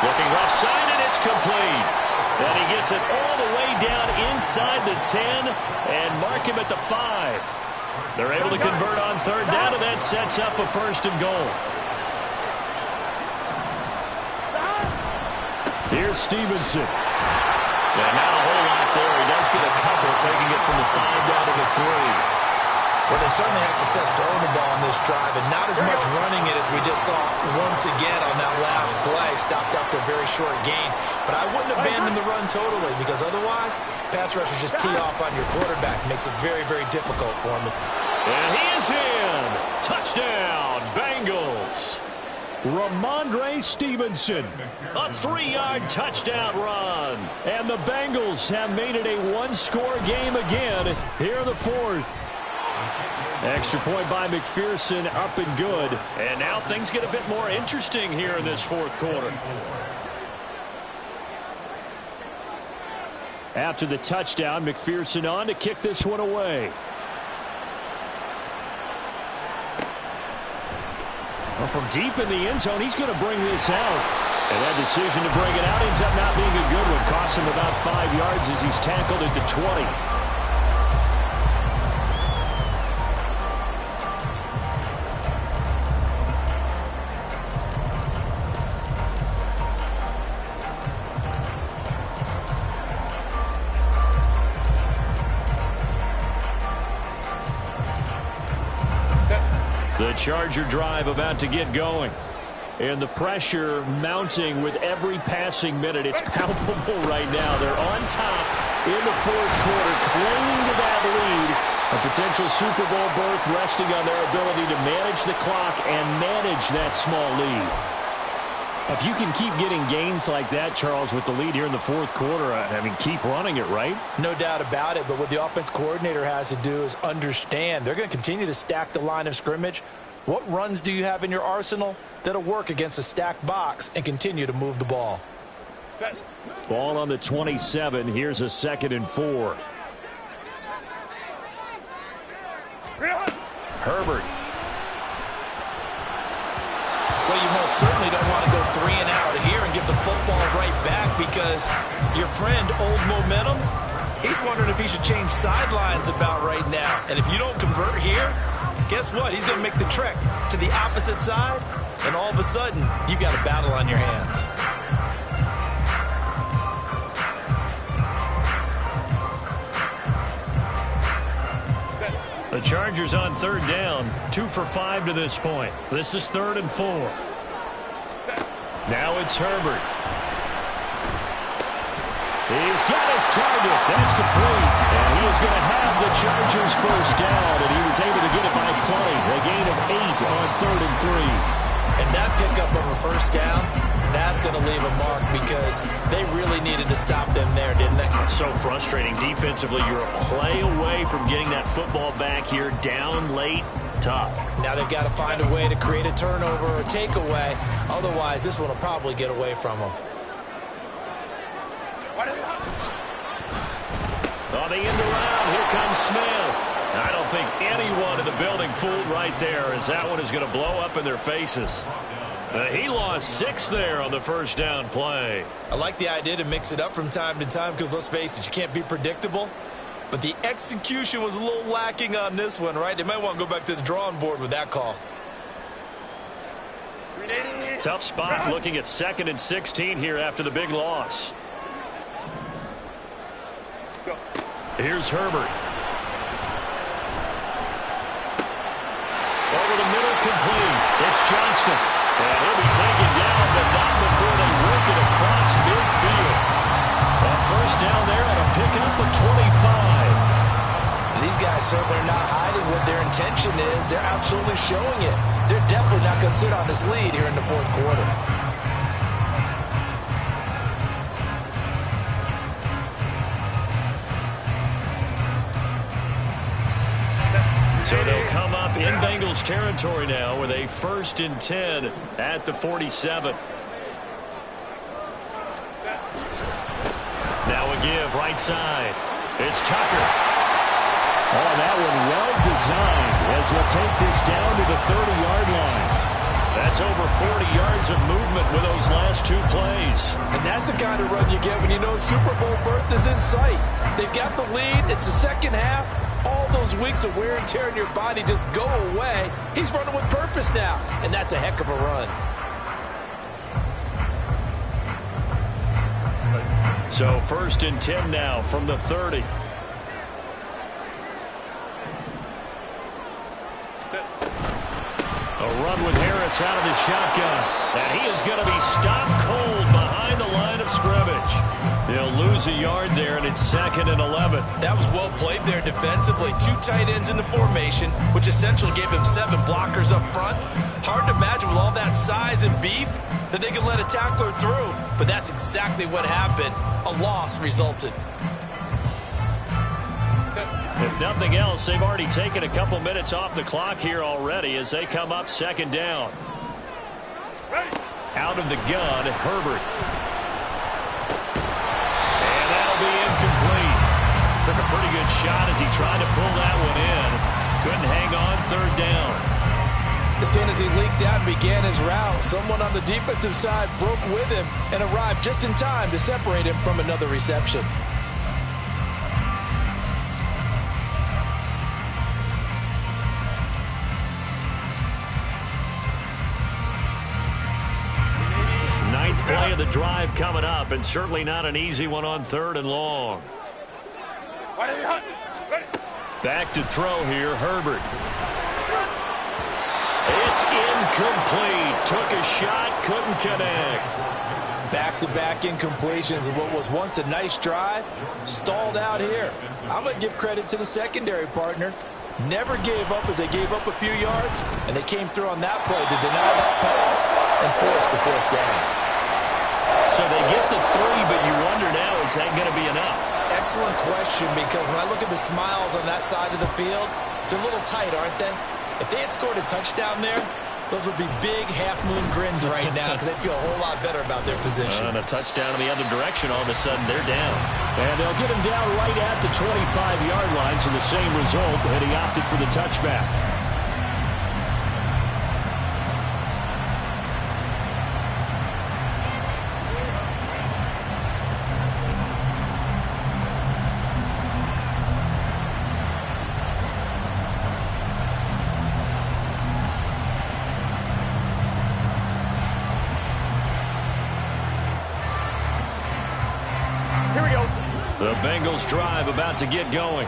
Looking left side, and it's complete. And he gets it all the way down inside the 10 and mark him at the 5. They're able to convert on third down, and that sets up a first and goal. Here's Stevenson. Yeah, not a whole lot there. He does get a couple, taking it from the 5 down to the 3. Well, they certainly had success throwing the ball on this drive, and not as much running it as we just saw once again on that last play. Stopped after a very short gain. But I wouldn't abandon the run totally, because otherwise, pass rushers just tee off on your quarterback. Makes it very, very difficult for him. And he is in. Touchdown, Bengals. Ramondre Stevenson, a 3-yard touchdown run. And the Bengals have made it a one-score game again here in the fourth. Extra point by McPherson, up and good. And now things get a bit more interesting here in this fourth quarter. After the touchdown, McPherson on to kick this one away. Well, from deep in the end zone, he's going to bring this out. And that decision to bring it out ends up not being a good one. Costs him about 5 yards as he's tackled at the 20. The Charger drive about to get going. And the pressure mounting with every passing minute. It's palpable right now. They're on top in the fourth quarter, clinging to that lead. A potential Super Bowl berth resting on their ability to manage the clock and manage that small lead. If you can keep getting gains like that, Charles, with the lead here in the fourth quarter, I mean, keep running it, right? No doubt about it, but what the offense coordinator has to do is understand. They're going to continue to stack the line of scrimmage. What runs do you have in your arsenal that'll work against a stacked box and continue to move the ball? Ball on the 27. Here's a 2nd and 4. Herbert. Well, you most certainly don't want to go 3 and out here and give the football right back, because your friend, Old Momentum, he's wondering if he should change sidelines about right now. And if you don't convert here, guess what? He's going to make the trek to the opposite side, and all of a sudden, you've got a battle on your hands. The Chargers on third down, 2 for 5 to this point. This is 3rd and 4. Now it's Herbert. He's got his target. That's complete. And he is going to have the Chargers first down, and he was able to get it by play. A gain of 8 on 3rd and 3. And that pickup of a first down, that's going to leave a mark because they really needed to stop them there, didn't they? So frustrating. Defensively, you're a play away from getting that football back here. Down late, tough. Now they've got to find a way to create a turnover or takeaway. Otherwise, this one will probably get away from them. On the end around, here comes Smith. I don't think anyone in the building fooled right there, as that one is going to blow up in their faces. He lost 6 there on the first down play. I like the idea to mix it up from time to time because, let's face it, you can't be predictable. But the execution was a little lacking on this one, right? They might want to go back to the drawing board with that call. Tough spot looking at 2nd and 16 here after the big loss. Here's Herbert. Over the middle, complete. It's Johnston. And he'll be taken down, but not before they work it across midfield. A first down there on a pickup of 25. These guys certainly are not hiding what their intention is. They're absolutely showing it. They're definitely not going to sit on this lead here in the 4th quarter. So they'll come up in Bengals territory now with a 1st and 10 at the 47. Now a give right side. It's Tucker. Oh, that one well designed as he'll take this down to the 30-yard line. That's over 40 yards of movement with those last 2 plays. And that's the kind of run you get when you know Super Bowl berth is in sight. They've got the lead. It's the second half. All those weeks of wear and tear in your body just go away. He's running with purpose now, and that's a heck of a run. So 1st and 10 now from the 30. A run with Harris out of the shotgun. And he is going to be stopped cold behind the line of scrimmage. They'll lose a yard there, and it's 2nd and 11. That was well played there defensively. 2 tight ends in the formation, which essentially gave him 7 blockers up front. Hard to imagine with all that size and beef that they could let a tackler through. But that's exactly what happened. A loss resulted. If nothing else, they've already taken a couple minutes off the clock here already as they come up 2nd down. Out of the gun, Herbert. And that'll be incomplete. Took a pretty good shot as he tried to pull that one in. Couldn't hang on 3rd down. As soon as he leaked out and began his route, someone on the defensive side broke with him and arrived just in time to separate him from another reception. Play of the drive coming up, and certainly not an easy one on 3rd and long. Back to throw here, Herbert. It's incomplete. Took a shot, couldn't connect. Back-to-back incompletions of what was once a nice drive, stalled out here. I'm going to give credit to the secondary partner. Never gave up as they gave up a few yards, and they came through on that play to deny that pass and force the 4th down. So they get the 3, but you wonder now, is that going to be enough? Excellent question, because when I look at the smiles on that side of the field, they're a little tight, aren't they? If they had scored a touchdown there, those would be big half-moon grins right now because they'd feel a whole lot better about their position. And a touchdown in the other direction, all of a sudden they're down. And they'll get him down right at the 25-yard line, so the same result, and he opted for the touchback. The Bengals drive about to get going.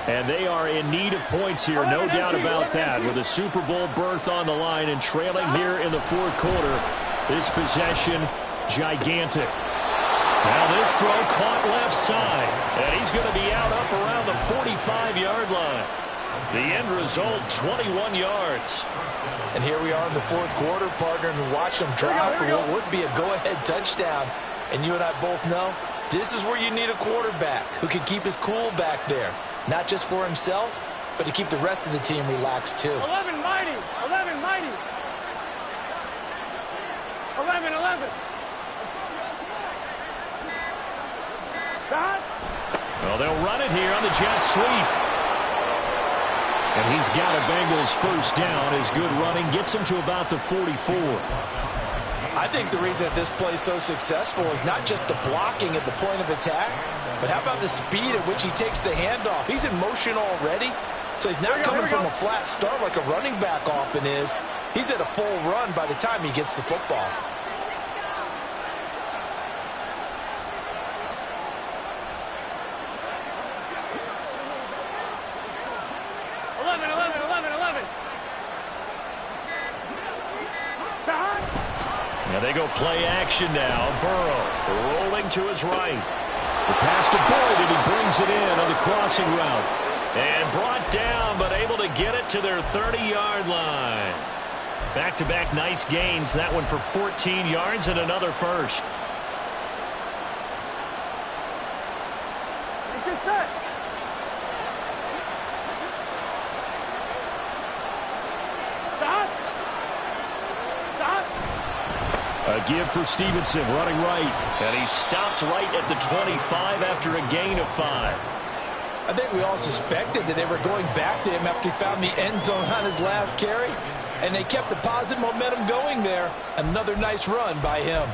And they are in need of points here, no doubt about that, with a Super Bowl berth on the line and trailing here in the fourth quarter. This possession, gigantic. Now this throw caught left side, and he's going to be out up around the 45-yard line. The end result, 21 yards. And here we are in the fourth quarter, partner, and watch them drive for what would be a go-ahead touchdown. And you and I both know this is where you need a quarterback who can keep his cool back there. Not just for himself, but to keep the rest of the team relaxed too. 11 mighty. 11 mighty. 11. Stop. Well, they'll run it here on the jet sweep. And he's got a Bengals first down. His good running gets him to about the 44. I think the reason that this play is so successful is not just the blocking at the point of attack, but how about the speed at which he takes the handoff? He's in motion already, so he's not coming from a flat start like a running back often is. He's at a full run by the time he gets the football. Now they go play action now. Burrow rolling to his right. The pass to Boyd, and he brings it in on the crossing route. And brought down, but able to get it to their 30-yard line. Back-to-back nice gains. That one for 14 yards and another first. Get set. A give for Stevenson, running right. And he stopped right at the 25 after a gain of 5. I think we all suspected that they were going back to him after he found the end zone on his last carry. And they kept the positive momentum going there. Another nice run by him.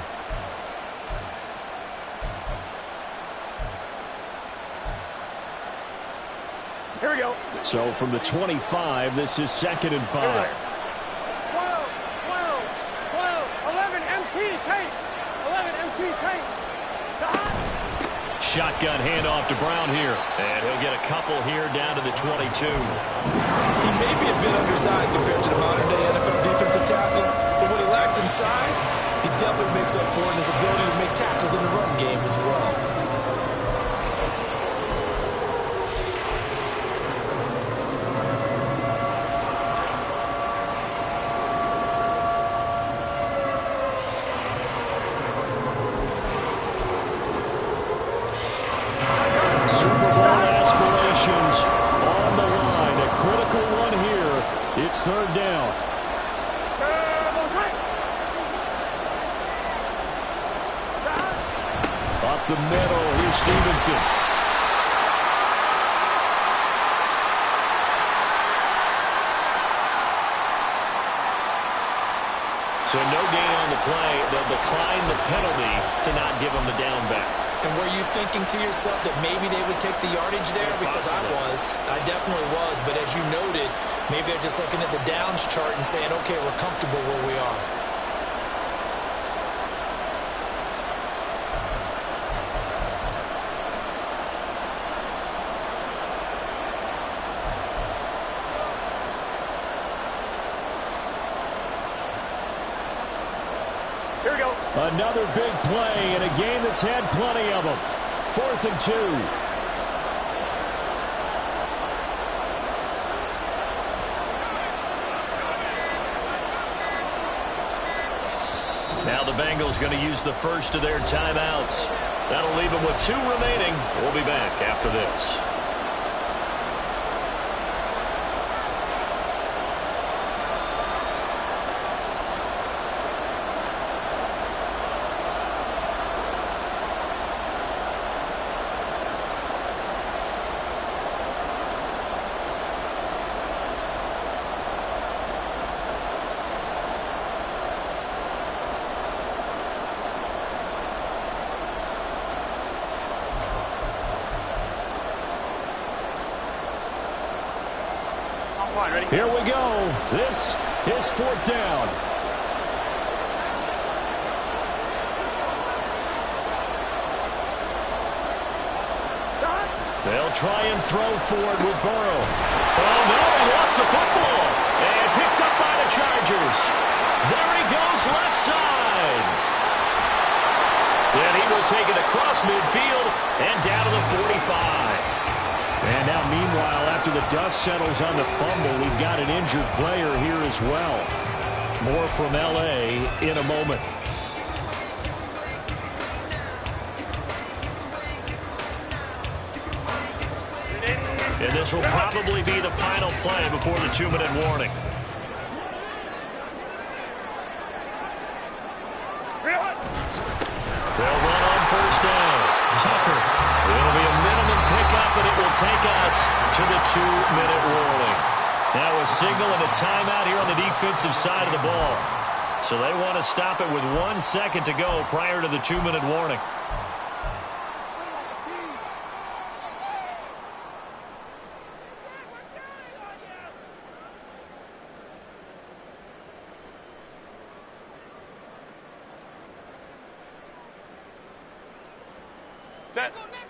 Here we go. So from the 25, this is 2nd and 5. 11 empty tape. 11 empty tape. Shotgun handoff to Brown here. And he'll get a couple here down to the 22. He may be a bit undersized compared to the modern-day NFL defensive tackle, but what he lacks in size, he definitely makes up for it in his ability to make tackles in the run game as well. It's 3rd down. Up the middle, here's Stevenson. So no gain on the play. They'll decline the penalty to not give him the down back. And were you thinking to yourself that maybe they would take the yardage there? Because I definitely was. But as you noted, maybe they're just looking at the downs chart and saying, okay, we're comfortable where we are. Here we go. Another big play in a game that's had plenty of them. 4th and 2. Now the Bengals going to use the first of their timeouts. That'll leave them with 2 remaining. We'll be back after this. Here we go. This is 4th down. They'll They'll try and throw for it with Burrow. Oh, no, he lost the football. And picked up by the Chargers. There he goes left side. And he will take it across midfield and down to the 45. And now, meanwhile, after the dust settles on the fumble, we've got an injured player here as well. More from L.A. in a moment. And this will probably be the final play before the 2-minute warning. They'll run on first down. Tucker. It'll be a minimum pickup, and it will take us to the 2-minute warning. Now a signal and a timeout here on the defensive side of the ball. So they want to stop it with 1 second to go prior to the 2-minute warning.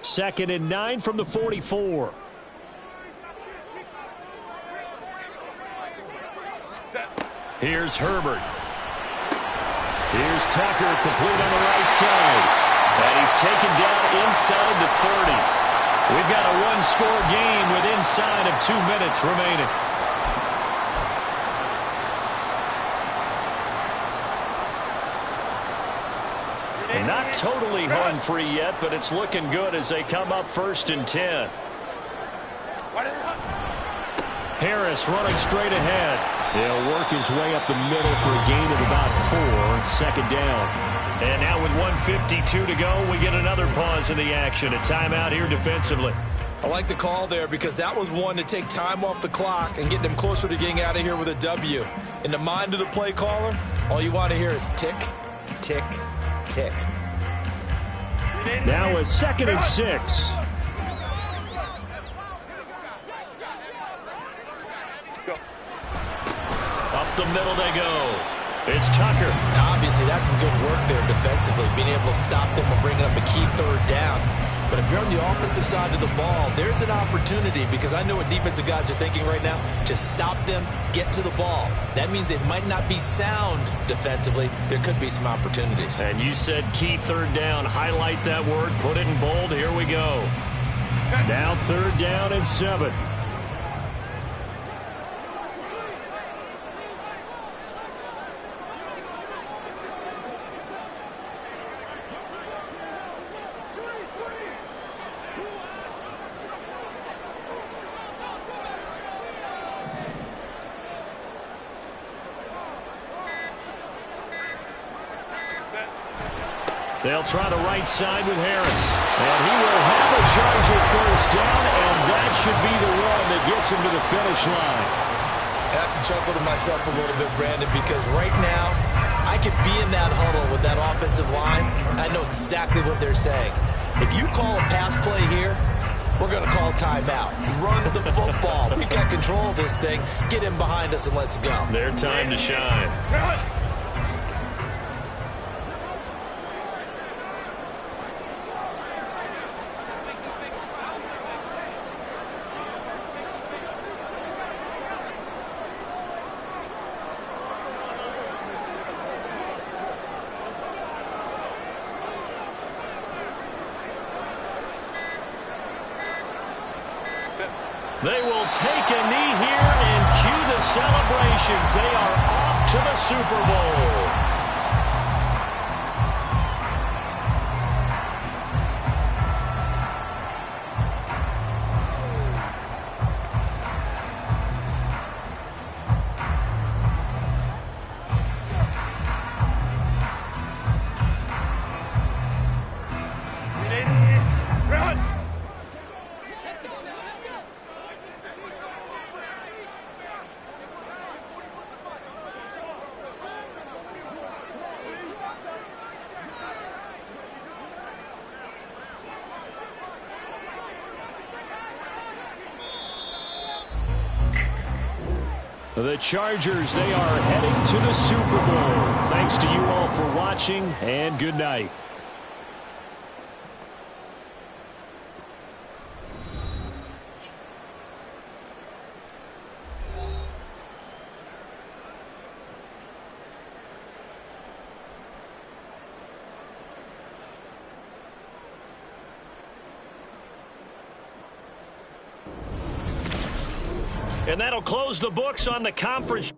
Second and 9 from the 44. Here's Herbert. Here's Tucker, complete on the right side. And he's taken down inside the 30. We've got a one-score game with inside of 2 minutes remaining. Not totally home free yet, but it's looking good as they come up 1st and 10. Harris running straight ahead. He'll work his way up the middle for a gain of about 4. 2nd down. And now with 1:52 to go, we get another pause in the action. A timeout here defensively. I like the call there because that was one to take time off the clock and get them closer to getting out of here with a W. In the mind of the play caller, all you want to hear is tick, tick, tick. Now a 2nd and 6. Up the middle they go. It's Tucker. Now, obviously, that's some good work there defensively, being able to stop them and bringing up a key 3rd down. But if you're on the offensive side of the ball, there's an opportunity because I know what defensive guys are thinking right now. Just stop them, get to the ball. That means it might not be sound defensively. There could be some opportunities. And you said key 3rd down. Highlight that word. Put it in bold. Here we go. Now 3rd down and 7. They'll try the right side with Harris. And he will have a Charger 1st down, and that should be the run that gets him to the finish line. I have to chuckle to myself a little bit, Brandon, because right now I could be in that huddle with that offensive line. I know exactly what they're saying. If you call a pass play here, we're going to call timeout. Run the football. We've got control of this thing. Get him behind us and let's go. Their time to shine. They will take a knee here and cue the celebrations. They are off to the Super Bowl. The Chargers, they are heading to the Super Bowl. Thanks to you all for watching, and good night. And that'll close the books on the conference.